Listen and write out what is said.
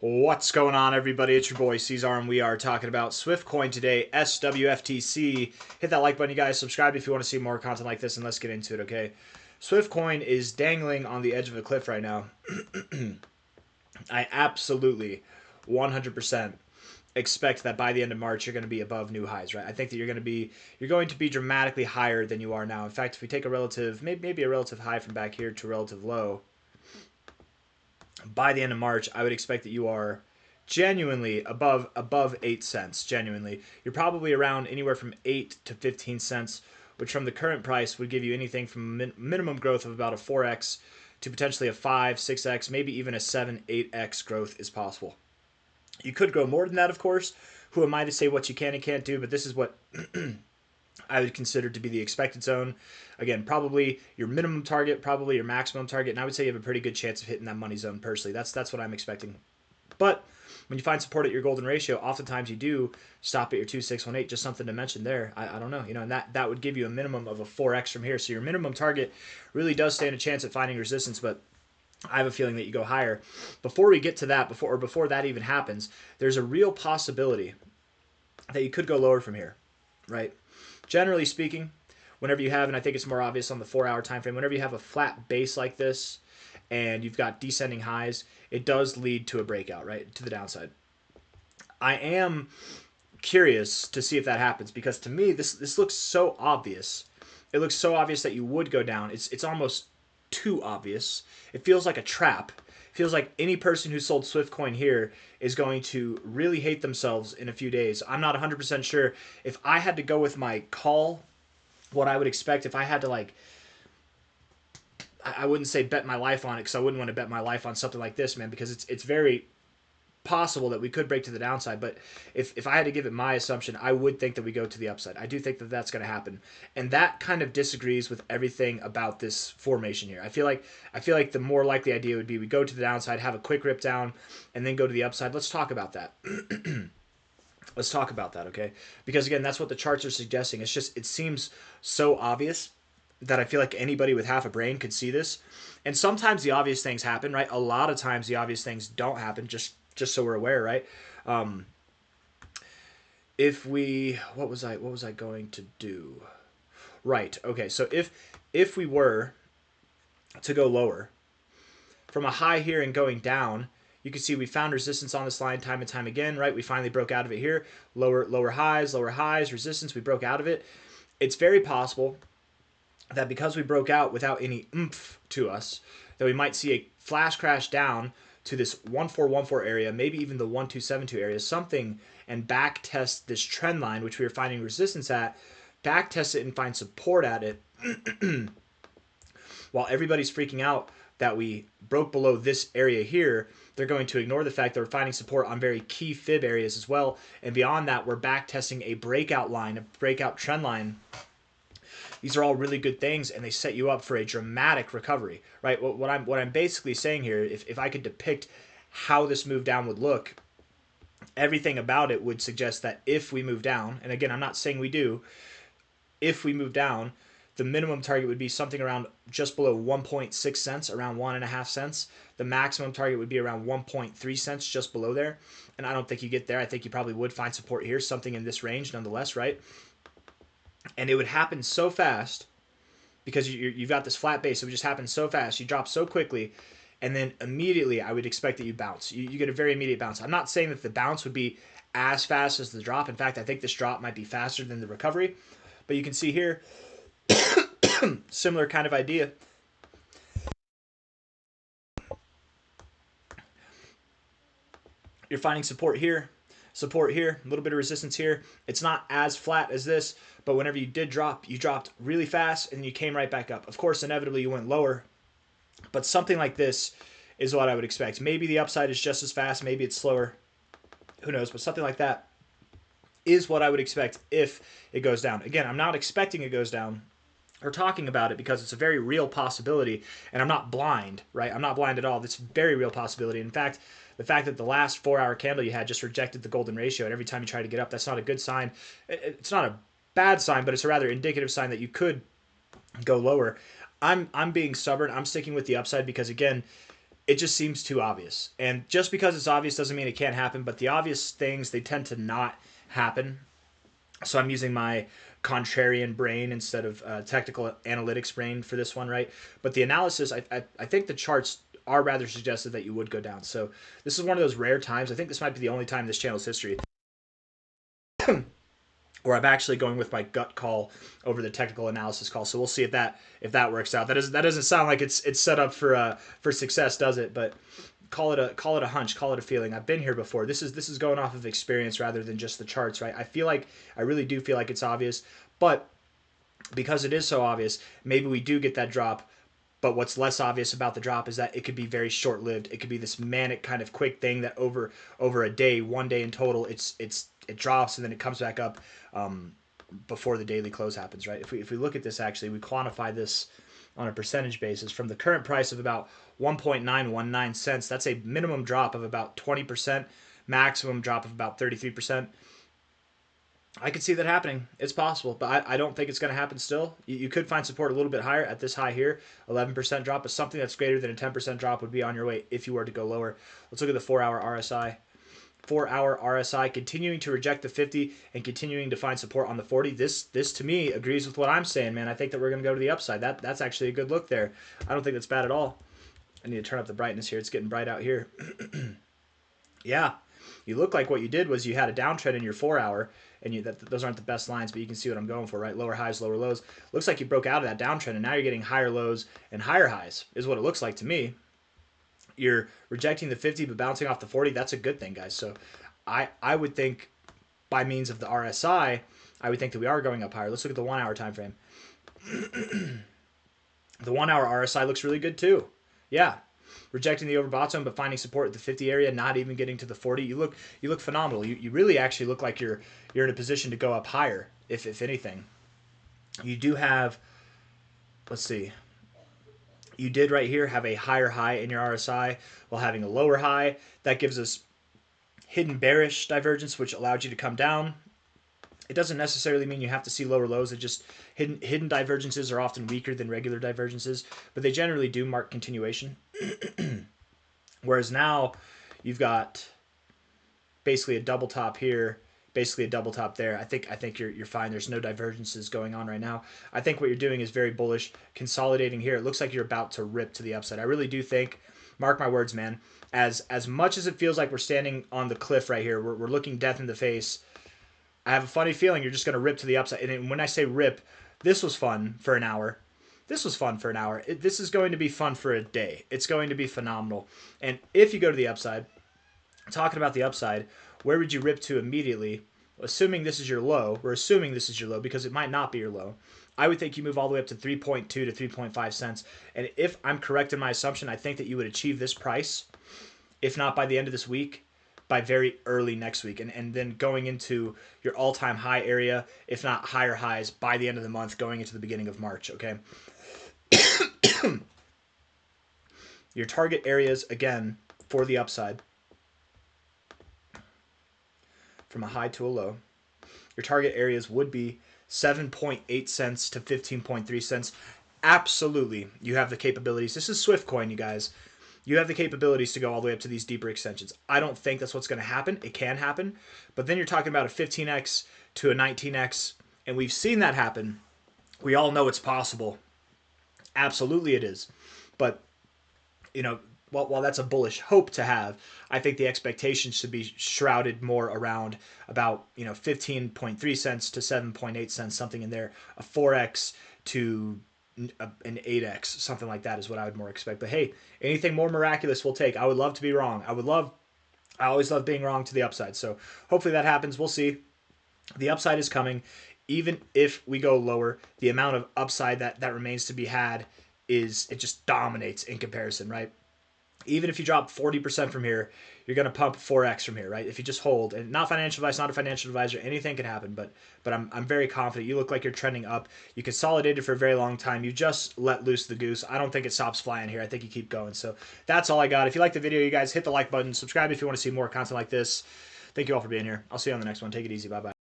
What's going on, everybody? It's your boy C-Zar, and we are talking about SwiftCoin today, SWFTC. Hit that like button, you guys. Subscribe if you want to see more content like this, and let's get into it, okay? SwiftCoin is dangling on the edge of a cliff right now. I absolutely 100% expect that by the end of March you're going to be above new highs, right? I think that you're going to be dramatically higher than you are now. In fact, if we take a relative, maybe a relative high from back here to a relative low, by the end of March, I would expect that you are genuinely above 8 cents. Genuinely, you're probably around anywhere from 8 to 15 cents, which from the current price would give you anything from minimum growth of about a 4x to potentially a 5, 6x, maybe even a 7, 8x growth is possible. You could grow more than that, of course. Who am I to say what you can and can't do? But this is what I would consider to be the expected zone. Again, probably your minimum target, probably your maximum target, and I would say you have a pretty good chance of hitting that money zone personally. That's what I'm expecting. But when you find support at your golden ratio, oftentimes you do stop at your 2618. Just something to mention there. I don't know, and that would give you a minimum of a 4x from here. So your minimum target really does stand a chance at finding resistance, but I have a feeling that you go higher. Before we get to that, before that even happens, there's a real possibility that you could go lower from here, right? Generally speaking, whenever you have, and I think it's more obvious on the 4-hour time frame, whenever you have a flat base like this and you've got descending highs, it does lead to a breakout, right, to the downside. I am curious to see if that happens, because to me this looks so obvious. It looks so obvious that you would go down. It's almost too obvious. It feels like a trap. It feels like any person who sold SwiftCoin here is going to really hate themselves in a few days. I'm not 100% sure. If I had to go with my call, what I would expect, if I had to, I wouldn't say bet my life on it, because I wouldn't want to bet my life on something like this, man, because it's very possible that we could break to the downside. But if I had to give it my assumption, I would think that we go to the upside. I do think that that's going to happen, and that kind of disagrees with everything about this formation here. I feel like the more likely idea would be we go to the downside, have a quick rip down, and then go to the upside. Let's talk about that. Let's talk about that, okay? Because again, that's what the charts are suggesting. It seems so obvious that I feel like anybody with half a brain could see this. And sometimes the obvious things happen, right? A lot of times the obvious things don't happen, just so we're aware, right? If we, what was I going to do? Right, okay, so if we were to go lower from a high here and going down, you can see we found resistance on this line time and time again, right? We finally broke out of it here. Lower highs, resistance, we broke out of it. It's very possible that because we broke out without any oomph to us, that we might see a flash crash down to this 1414 area, maybe even the 1272 area, something, and back test this trend line, which we were finding resistance at, back test it and find support at it, while everybody's freaking out that we broke below this area here. They're going to ignore the fact that we're finding support on very key fib areas as well. And beyond that, we're back testing a breakout line, a breakout trend line. These are all really good things, and they set you up for a dramatic recovery, right? What I'm basically saying here, if I could depict how this move down would look, everything about it would suggest that if we move down, and again, I'm not saying we do, if we move down, the minimum target would be something around just below 1.6 cents, around 1.5 cents. The maximum target would be around 1.3 cents, just below there. And I don't think you get there. I think you probably would find support here, something in this range nonetheless, right? And it would happen so fast because you've got this flat base. It would just happen so fast. You drop so quickly, and then immediately I would expect that you bounce. You get a very immediate bounce. I'm not saying that the bounce would be as fast as the drop. In fact, I think this drop might be faster than the recovery. But you can see here, similar kind of idea. You're finding support here, a little bit of resistance here. It's not as flat as this, but whenever you did drop, you dropped really fast and you came right back up. Of course, inevitably you went lower, but something like this is what I would expect. Maybe the upside is just as fast, maybe it's slower. Who knows? But something like that is what I would expect if it goes down. Again, I'm not expecting it goes down or talking about it because it's a very real possibility, and I'm not blind, right? I'm not blind at all. It's a very real possibility. In fact, the fact that the last 4-hour candle you had just rejected the golden ratio, and every time you try to get up, that's not a good sign. It's not a bad sign, but it's a rather indicative sign that you could go lower. I'm being stubborn. I'm sticking with the upside because, again, it just seems too obvious. And just because it's obvious doesn't mean it can't happen, but the obvious things, they tend to not happen. So I'm using my contrarian brain instead of technical analytics brain for this one, right? But the analysis, I think the charts are rather suggestive that you would go down. So this is one of those rare times. I think this might be the only time in this channel's history where I'm actually going with my gut call over the technical analysis call. So we'll see if that works out. That doesn't sound like it's set up for success, does it? But call it a hunch, call it a feeling. I've been here before. This is going off of experience rather than just the charts, right? I really do feel like it's obvious, but because it is so obvious, maybe we do get that drop. But what's less obvious about the drop is that it could be very short-lived. It could be this manic kind of quick thing that over a day, 1 day in total, it drops and then it comes back up before the daily close happens, right? If we look at this, actually, we quantify this on a percentage basis from the current price of about 1.919 cents. That's a minimum drop of about 20%, maximum drop of about 33%. I could see that happening. It's possible, but I don't think it's going to happen still. You could find support a little bit higher at this high here, 11% drop, but something that's greater than a 10% drop would be on your way if you were to go lower. Let's look at the 4-hour RSI. 4-hour RSI continuing to reject the 50 and continuing to find support on the 40. This to me agrees with what I'm saying, man. I think that we're going to go to the upside. That's actually a good look there. I don't think that's bad at all. I need to turn up the brightness here. It's getting bright out here. Yeah, you look like what you did was you had a downtrend in your 4-hour, and those aren't the best lines, but you can see what I'm going for, right? Lower highs, lower lows. Looks like you broke out of that downtrend, and now you're getting higher lows and higher highs is what it looks like to me. You're rejecting the 50 but bouncing off the 40. That's a good thing, guys. So I would think by means of the RSI, I would think that we are going up higher. Let's look at the 1-hour time frame. The 1-hour RSI looks really good too. Yeah. Rejecting the overbought zone but finding support at the 50 area, not even getting to the 40. You look phenomenal. You really actually look like you're in a position to go up higher, if anything. You do have, let's see, you did right here have a higher high in your RSI while having a lower high. That gives us hidden bearish divergence, which allowed you to come down. It doesn't necessarily mean you have to see lower lows. It just hidden divergences are often weaker than regular divergences, but they generally do mark continuation. Whereas now you've got basically a double top here, basically a double top there. I think you're fine. There's no divergences going on right now. I think what you're doing is very bullish, consolidating here. It looks like you're about to rip to the upside. I really do think, mark my words, man, as much as it feels like we're standing on the cliff right here, we're looking death in the face, I have a funny feeling you're just going to rip to the upside. And when I say rip, this was fun for an hour. This was fun for an hour. This is going to be fun for a day. It's going to be phenomenal. And if you go to the upside, talking about the upside, where would you rip to immediately? Assuming this is your low, we're assuming this is your low because it might not be your low. I would think you move all the way up to 3.2 to 3.5 cents. And if I'm correct in my assumption, I think that you would achieve this price, if not by the end of this week, by very early next week. And then going into your all-time high area, if not higher highs, by the end of the month, going into the beginning of March, okay? Your target areas, again, for the upside, from a high to a low, your target areas would be 7.8 cents to 15.3 cents. Absolutely, you have the capabilities. This is SwiftCoin, you guys. You have the capabilities to go all the way up to these deeper extensions. I don't think that's what's going to happen. It can happen. But then you're talking about a 15x to a 19x, and we've seen that happen. We all know it's possible. Absolutely it is. But, you know, while that's a bullish hope to have, I think the expectations should be shrouded more around about, 15.3 cents to 7.8 cents, something in there. A 4x to an 8x, something like that is what I would more expect. But hey, anything more miraculous we'll take. I would love to be wrong. I always love being wrong to the upside. So hopefully that happens. We'll see. The upside is coming. Even if we go lower, the amount of upside that remains to be had it just dominates in comparison, right? Even if you drop 40% from here, you're going to pump 4x from here, right? If you just hold, and not financial advice, not a financial advisor, anything can happen, but I'm very confident. You look like you're trending up. You consolidated for a very long time. You just let loose the goose. I don't think it stops flying here. I think you keep going. So that's all I got. If you like the video, you guys hit the like button. Subscribe if you want to see more content like this. Thank you all for being here. I'll see you on the next one. Take it easy. Bye-bye.